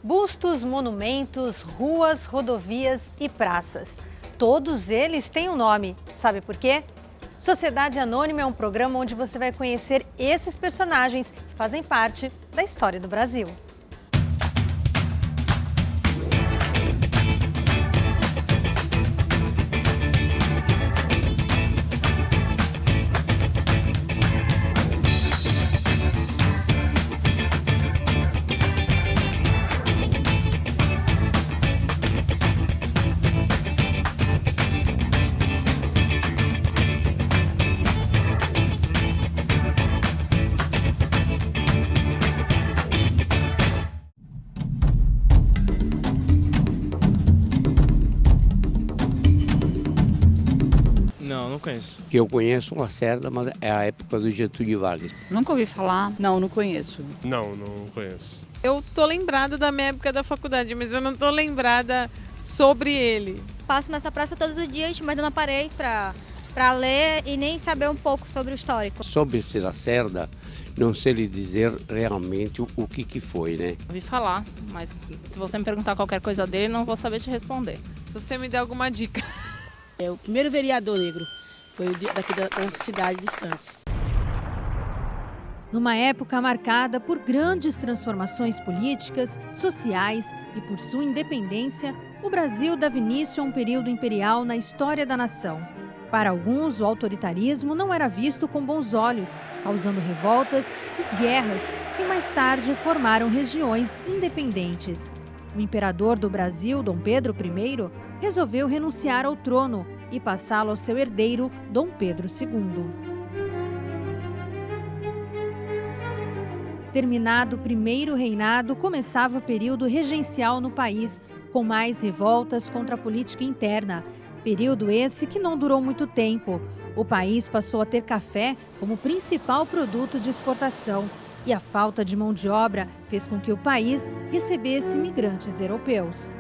Bustos, monumentos, ruas, rodovias e praças. Todos eles têm um nome. Sabe por quê? Sociedade Anônima é um programa onde você vai conhecer esses personagens que fazem parte da história do Brasil. Não conheço. Que eu conheço Lacerda, mas é a época do Getúlio Vargas. Nunca ouvi falar. Não conheço. Não conheço. Eu tô lembrada da minha época da faculdade, mas eu não tô lembrada sobre ele. Passo nessa praça todos os dias, mas eu não parei pra ler e nem saber um pouco sobre o histórico. Sobre esse Lacerda, não sei lhe dizer realmente o que foi, né? Ouvi falar, mas se você me perguntar qualquer coisa dele, não vou saber te responder. Se você me der alguma dica. É o primeiro vereador negro, foi daqui da nossa cidade de Santos. Numa época marcada por grandes transformações políticas, sociais e por sua independência, o Brasil dava início a um período imperial na história da nação. Para alguns, o autoritarismo não era visto com bons olhos, causando revoltas e guerras que mais tarde formaram regiões independentes. O imperador do Brasil, Dom Pedro I, resolveu renunciar ao trono e passá-lo ao seu herdeiro, Dom Pedro II. Terminado o primeiro reinado, começava o período regencial no país, com mais revoltas contra a política interna. Período esse que não durou muito tempo. O país passou a ter café como principal produto de exportação e a falta de mão de obra fez com que o país recebesse imigrantes europeus.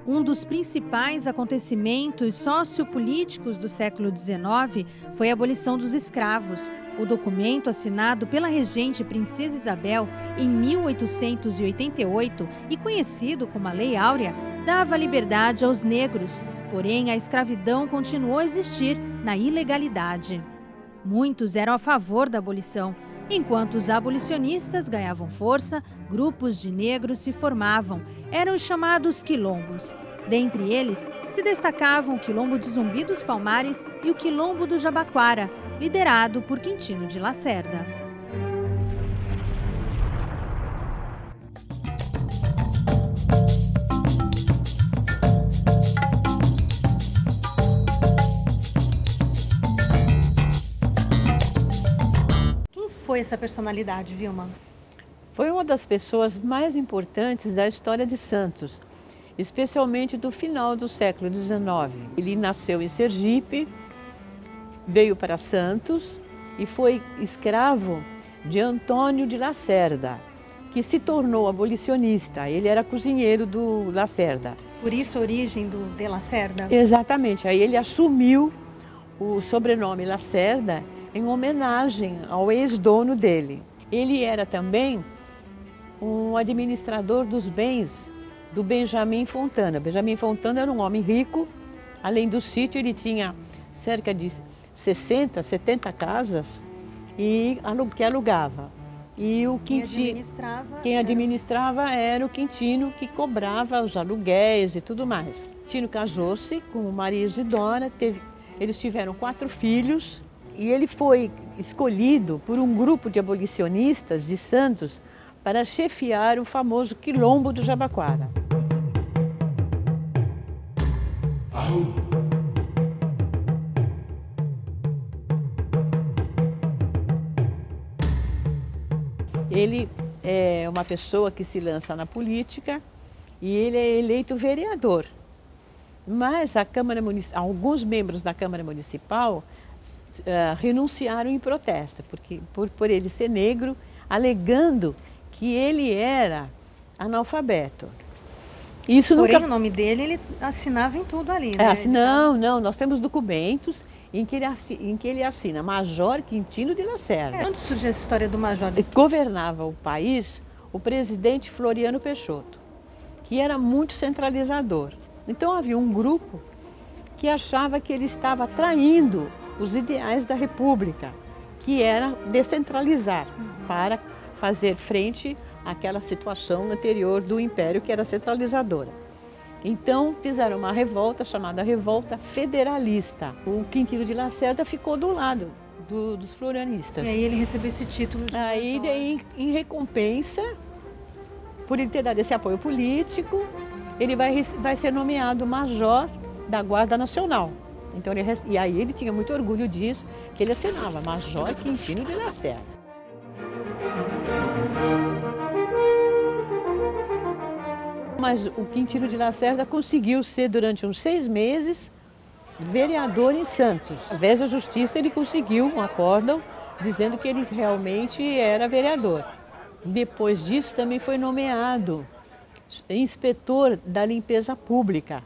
Um dos principais acontecimentos sociopolíticos do século XIX foi a abolição dos escravos. O documento assinado pela regente Princesa Isabel em 1888 e conhecido como a Lei Áurea, dava liberdade aos negros, porém a escravidão continuou a existir na ilegalidade. Muitos eram a favor da abolição. Enquanto os abolicionistas ganhavam força, grupos de negros se formavam. Eram os chamados quilombos. Dentre eles, se destacavam o Quilombo de Zumbi dos Palmares e o Quilombo do Jabaquara, liderado por Quintino de Lacerda. Foi essa personalidade, Vilma? Foi uma das pessoas mais importantes da história de Santos, especialmente do final do século XIX. Ele nasceu em Sergipe, veio para Santos e foi escravo de Antônio de Lacerda, que se tornou abolicionista. Ele era cozinheiro do Lacerda. Por isso a origem do de Lacerda? Exatamente. Aí ele assumiu o sobrenome Lacerda em homenagem ao ex-dono dele. Ele era também um administrador dos bens do Benjamin Fontana. Benjamin Fontana era um homem rico, além do sítio ele tinha cerca de 60, 70 casas que alugava. E o quem administrava era o Quintino, que cobrava os aluguéis e tudo mais. Quintino casou-se com Maria Isidora, eles tiveram 4 filhos, e ele foi escolhido por um grupo de abolicionistas de Santos para chefiar o famoso Quilombo do Jabaquara. Ele é uma pessoa que se lança na política e ele é eleito vereador. Mas alguns membros da Câmara Municipal renunciaram em protesto, porque por ele ser negro, alegando que ele era analfabeto. Porém, o nome dele, ele assinava em tudo ali, né? Não, nós temos documentos em que ele assina Major Quintino de Lacerda. Onde surgiu essa história do Major? Governava o país o presidente Floriano Peixoto, que era muito centralizador. Então havia um grupo que achava que ele estava traindo os ideais da República, que era descentralizar para fazer frente àquela situação anterior do Império, que era centralizadora. Então fizeram uma revolta chamada Revolta Federalista. O Quintino de Lacerda ficou do lado dos florianistas. E aí ele recebeu esse título de Aí, Major. em recompensa, por ele ter dado esse apoio político, ele vai ser nomeado Major da Guarda Nacional. Então, e aí ele tinha muito orgulho disso, que ele assinava Major Quintino de Lacerda. Mas o Quintino de Lacerda conseguiu ser, durante uns 6 meses, vereador em Santos. Através da Justiça, ele conseguiu um acórdão dizendo que ele realmente era vereador. Depois disso, também foi nomeado inspetor da limpeza pública.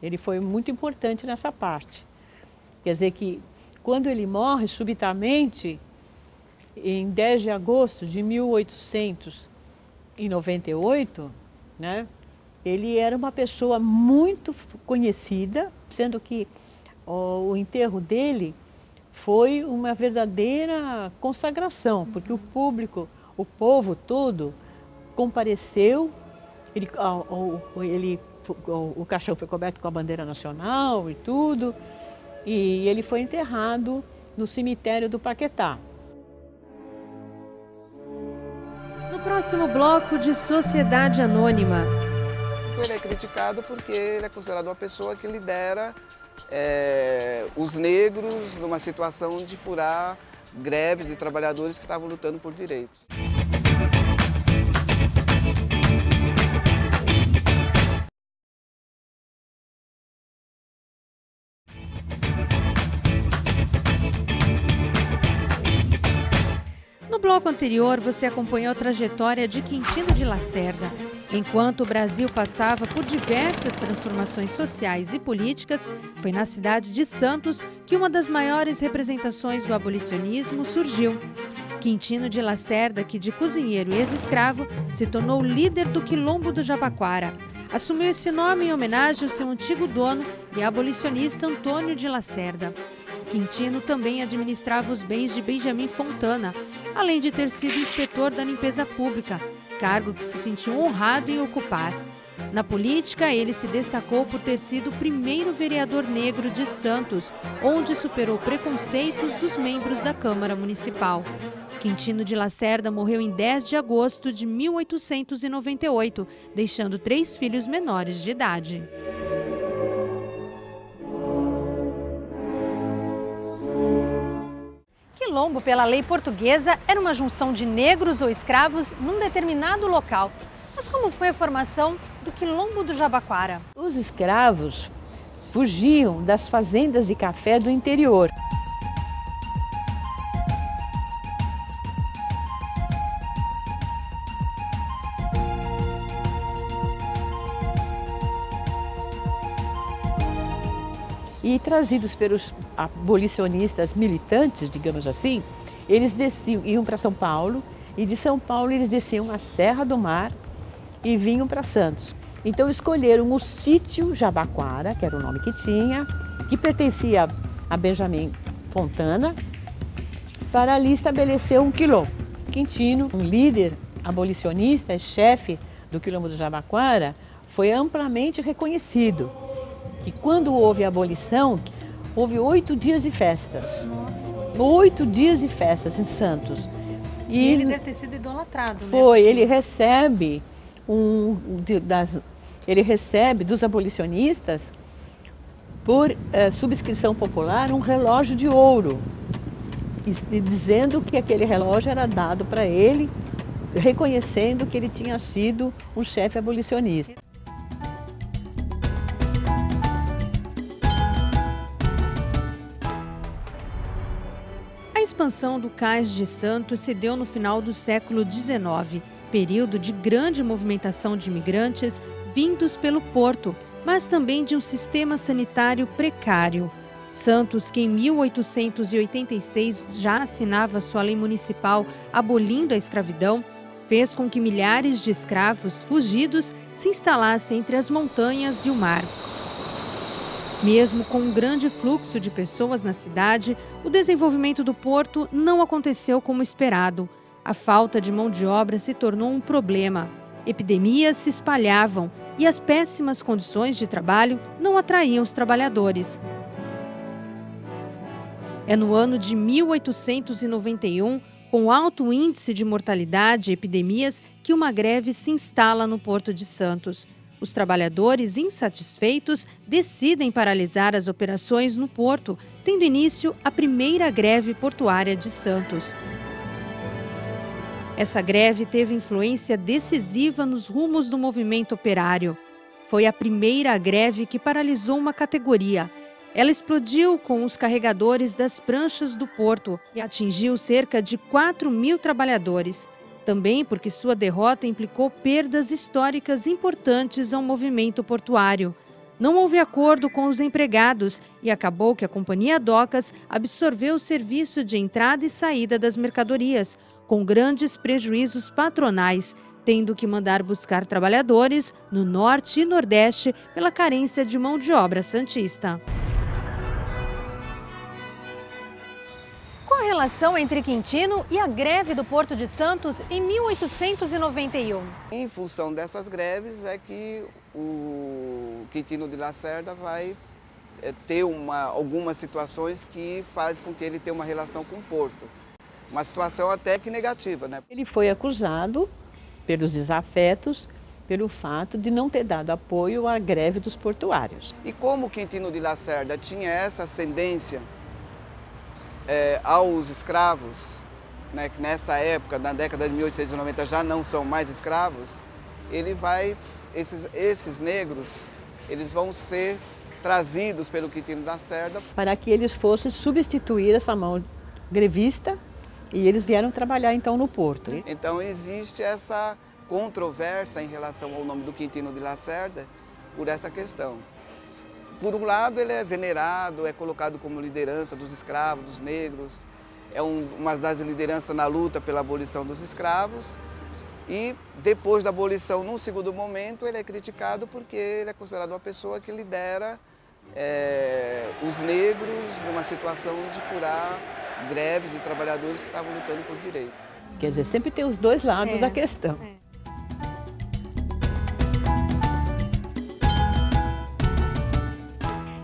Ele foi muito importante nessa parte. Quer dizer que, quando ele morre subitamente, em 10 de agosto de 1898, né, ele era uma pessoa muito conhecida, sendo que o enterro dele foi uma verdadeira consagração, porque o público, o povo todo compareceu, o caixão foi coberto com a bandeira nacional e tudo, e ele foi enterrado no cemitério do Paquetá. No próximo bloco de Sociedade Anônima. Ele é criticado porque ele é considerado uma pessoa que lidera os negros numa situação de furar greves de trabalhadores que estavam lutando por direitos. No bloco anterior, você acompanhou a trajetória de Quintino de Lacerda. Enquanto o Brasil passava por diversas transformações sociais e políticas, foi na cidade de Santos que uma das maiores representações do abolicionismo surgiu. Quintino de Lacerda, que de cozinheiro e ex-escravo, se tornou líder do Quilombo do Jabaquara. Assumiu esse nome em homenagem ao seu antigo dono e abolicionista Antônio de Lacerda. Quintino também administrava os bens de Benjamin Fontana, além de ter sido inspetor da limpeza pública, cargo que se sentiu honrado em ocupar. Na política, ele se destacou por ter sido o primeiro vereador negro de Santos, onde superou preconceitos dos membros da Câmara Municipal. Quintino de Lacerda morreu em 10 de agosto de 1898, deixando 3 filhos menores de idade. Quilombo, pela lei portuguesa, era uma junção de negros ou escravos num determinado local. Mas como foi a formação do Quilombo do Jabaquara? Os escravos fugiam das fazendas de café do interior. E trazidos pelos abolicionistas militantes, digamos assim, eles iam para São Paulo, e de São Paulo eles desciam a Serra do Mar e vinham para Santos. Então escolheram o sítio Jabaquara, que era o nome que tinha, que pertencia a Benjamin Fontana, para ali estabelecer um quilombo. Quintino, um líder abolicionista, chefe do Quilombo do Jabaquara, foi amplamente reconhecido. Que quando houve a abolição, houve 8 dias de festas. 8 dias de festas em Santos. E ele deve ter sido idolatrado, né? Foi, ele recebe dos abolicionistas, por subscrição popular, um relógio de ouro, dizendo que aquele relógio era dado para ele, reconhecendo que ele tinha sido um chefe abolicionista. A expansão do Cais de Santos se deu no final do século XIX, período de grande movimentação de imigrantes vindos pelo porto, mas também de um sistema sanitário precário. Santos, que em 1886 já assinava sua lei municipal abolindo a escravidão, fez com que milhares de escravos fugidos se instalassem entre as montanhas e o mar. Mesmo com um grande fluxo de pessoas na cidade, o desenvolvimento do porto não aconteceu como esperado. A falta de mão de obra se tornou um problema. Epidemias se espalhavam e as péssimas condições de trabalho não atraíam os trabalhadores. É no ano de 1891, com alto índice de mortalidade e epidemias, que uma greve se instala no Porto de Santos. Os trabalhadores insatisfeitos decidem paralisar as operações no porto, tendo início a primeira greve portuária de Santos. Essa greve teve influência decisiva nos rumos do movimento operário. Foi a primeira greve que paralisou uma categoria. Ela explodiu com os carregadores das pranchas do porto e atingiu cerca de 4.000 trabalhadores. Também porque sua derrota implicou perdas históricas importantes ao movimento portuário. Não houve acordo com os empregados e acabou que a Companhia Docas absorveu o serviço de entrada e saída das mercadorias, com grandes prejuízos patronais, tendo que mandar buscar trabalhadores no norte e nordeste pela carência de mão de obra santista. Qual a relação entre Quintino e a greve do Porto de Santos em 1891? Em função dessas greves é que o Quintino de Lacerda vai ter algumas situações que faz com que ele tenha uma relação com o Porto. Uma situação até que negativa, né? Ele foi acusado pelos desafetos pelo fato de não ter dado apoio à greve dos portuários. E como o Quintino de Lacerda tinha essa ascendência aos escravos, né, que nessa época, na década de 1890, já não são mais escravos, esses negros, eles vão ser trazidos pelo Quintino de Lacerda para que eles fossem substituir essa mão grevista, e eles vieram trabalhar então no porto. Então existe essa controvérsia em relação ao nome do Quintino de Lacerda por essa questão. Por um lado, ele é venerado, é colocado como liderança dos escravos, dos negros, é uma das lideranças na luta pela abolição dos escravos. E depois da abolição, num segundo momento, ele é criticado porque ele é considerado uma pessoa que lidera os negros numa situação de furar greves de trabalhadores que estavam lutando por direito. Quer dizer, sempre tem os dois lados da questão.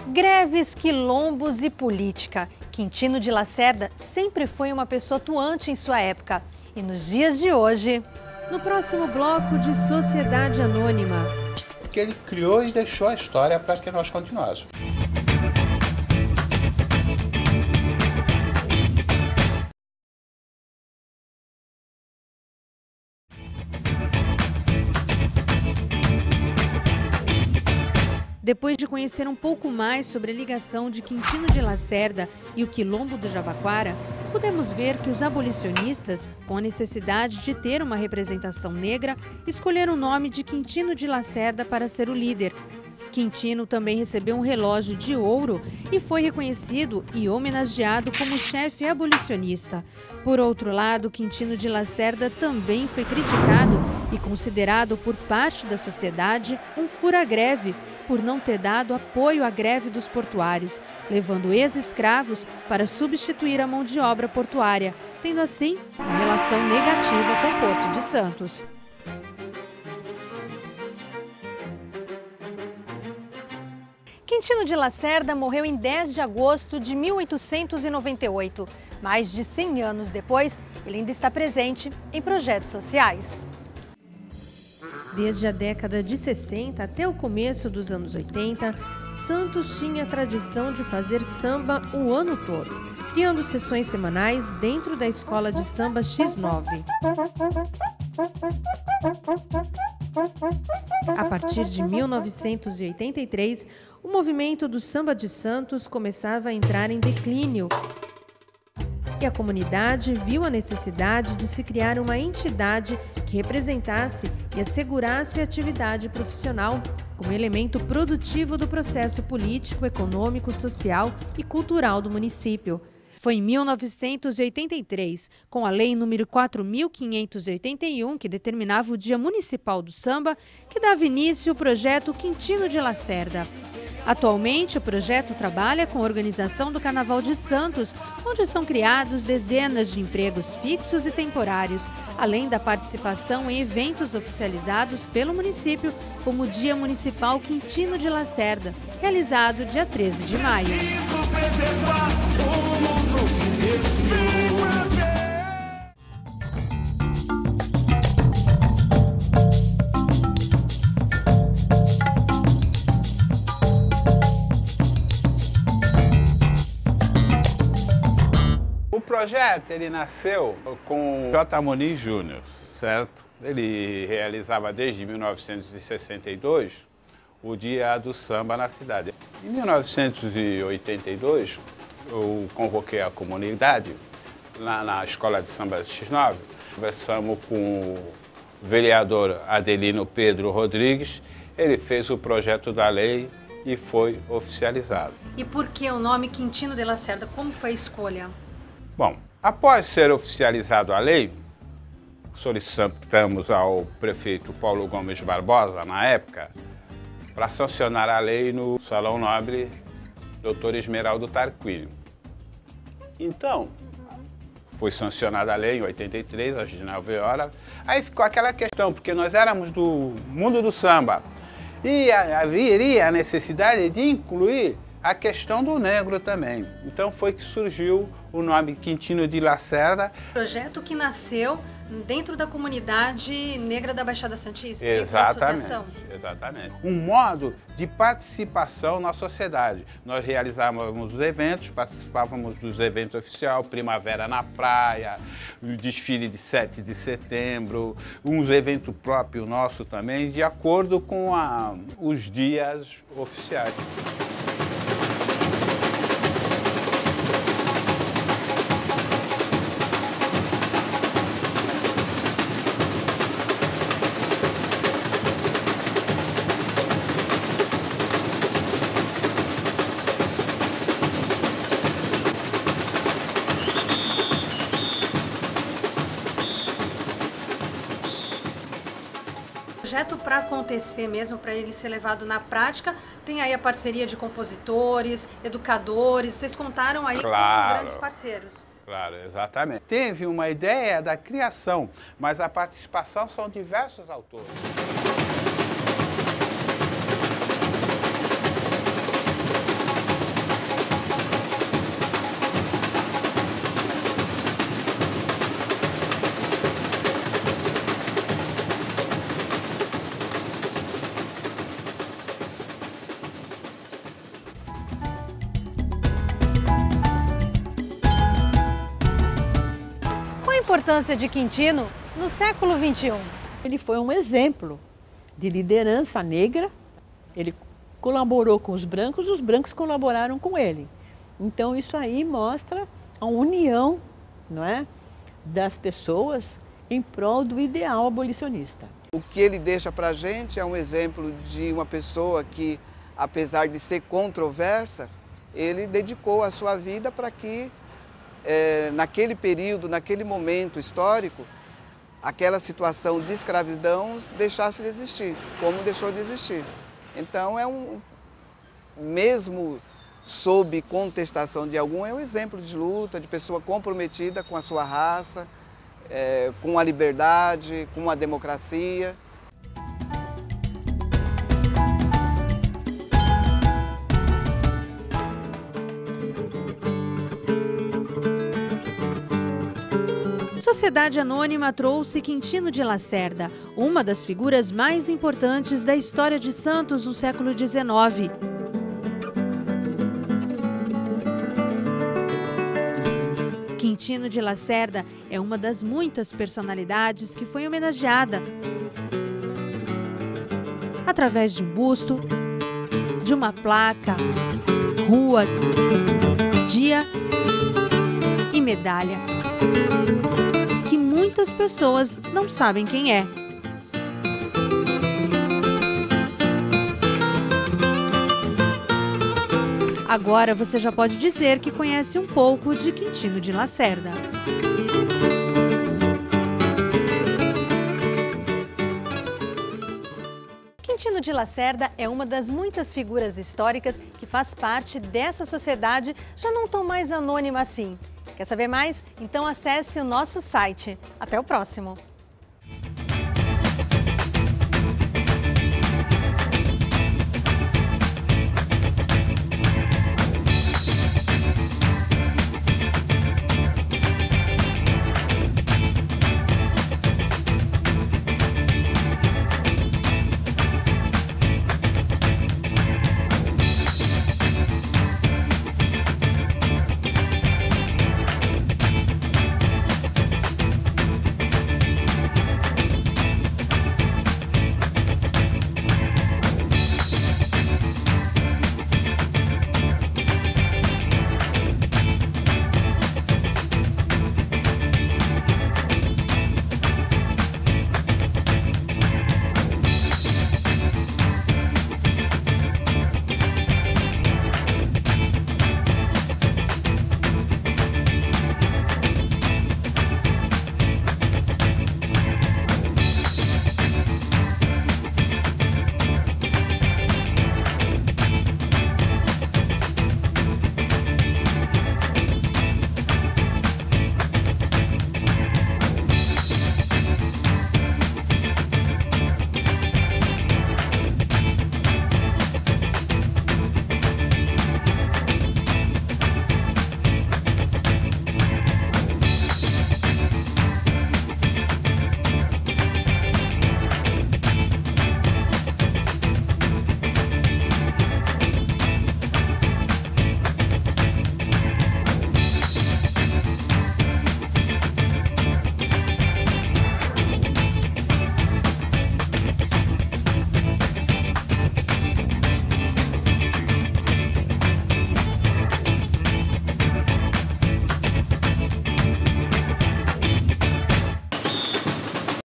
Greves, quilombos e política. Quintino de Lacerda sempre foi uma pessoa atuante em sua época. E nos dias de hoje, no próximo bloco de Sociedade Anônima. Que ele criou e deixou a história para que nós continuássemos. Depois de conhecer um pouco mais sobre a ligação de Quintino de Lacerda e o Quilombo do Jabaquara, podemos ver que os abolicionistas, com a necessidade de ter uma representação negra, escolheram o nome de Quintino de Lacerda para ser o líder. Quintino também recebeu um relógio de ouro e foi reconhecido e homenageado como chefe abolicionista. Por outro lado, Quintino de Lacerda também foi criticado e considerado por parte da sociedade um fura-greve, por não ter dado apoio à greve dos portuários, levando ex-escravos para substituir a mão de obra portuária, tendo assim uma relação negativa com o Porto de Santos. Quintino de Lacerda morreu em 10 de agosto de 1898. Mais de 100 anos depois, ele ainda está presente em projetos sociais. Desde a década de 60 até o começo dos anos 80, Santos tinha a tradição de fazer samba o ano todo, criando sessões semanais dentro da escola de samba X9. A partir de 1983, o movimento do samba de Santos começava a entrar em declínio e a comunidade viu a necessidade de se criar uma entidade que representasse e assegurasse a atividade profissional como elemento produtivo do processo político, econômico, social e cultural do município. Foi em 1983, com a Lei nº 4.581, que determinava o Dia Municipal do Samba, que dava início ao projeto Quintino de Lacerda. Atualmente, o projeto trabalha com a organização do Carnaval de Santos, onde são criados dezenas de empregos fixos e temporários, além da participação em eventos oficializados pelo município, como o Dia Municipal Quintino de Lacerda, realizado dia 13 de maio. O projeto ele nasceu com J. Muniz Júnior, certo? Ele realizava desde 1962 o Dia do Samba na cidade. Em 1982, eu convoquei a comunidade lá na Escola de Samba X9. Conversamos com o vereador Adelino Pedro Rodrigues. Ele fez o projeto da lei e foi oficializado. E por que o nome Quintino de Lacerda? Como foi a escolha? Bom, após ser oficializado a lei, solicitamos ao prefeito Paulo Gomes Barbosa, na época, para sancionar a lei no Salão Nobre Dr. Esmeraldo Tarquínio. Então, foi sancionada a lei em 83, às 19 horas. Aí ficou aquela questão, porque nós éramos do mundo do samba. E haveria a necessidade de incluir a questão do negro também. Então foi que surgiu o nome Quintino de Lacerda. Projeto que nasceu dentro da comunidade negra da Baixada Santista. Exatamente, exatamente. Um modo de participação na sociedade. Nós realizávamos os eventos, participávamos dos eventos oficiais, Primavera na Praia, o desfile de 7 de setembro, uns eventos próprios nossos também, de acordo com os dias oficiais. Projeto para acontecer mesmo, para ele ser levado na prática, tem aí a parceria de compositores, educadores, vocês contaram aí com grandes parceiros. Claro, exatamente. Teve uma ideia da criação, mas a participação são diversos autores. Qual a importância de Quintino no século XXI? Ele foi um exemplo de liderança negra. Ele colaborou com os brancos colaboraram com ele. Então isso aí mostra a união, não é, das pessoas em prol do ideal abolicionista. O que ele deixa para a gente é um exemplo de uma pessoa que, apesar de ser controversa, ele dedicou a sua vida para que, naquele período, naquele momento histórico, aquela situação de escravidão deixasse de existir, como deixou de existir. Então, mesmo sob contestação de algum, é um exemplo de luta, de pessoa comprometida com a sua raça, com a liberdade, com a democracia. Sociedade Anônima trouxe Quintino de Lacerda, uma das figuras mais importantes da história de Santos no século XIX. Quintino de Lacerda é uma das muitas personalidades que foi homenageada através de um busto, de uma placa, rua, dia e medalha, que muitas pessoas não sabem quem é. Agora você já pode dizer que conhece um pouco de Quintino de Lacerda. Quintino de Lacerda é uma das muitas figuras históricas que faz parte dessa sociedade já não tão mais anônima assim. Quer saber mais? Então acesse o nosso site. Até o próximo!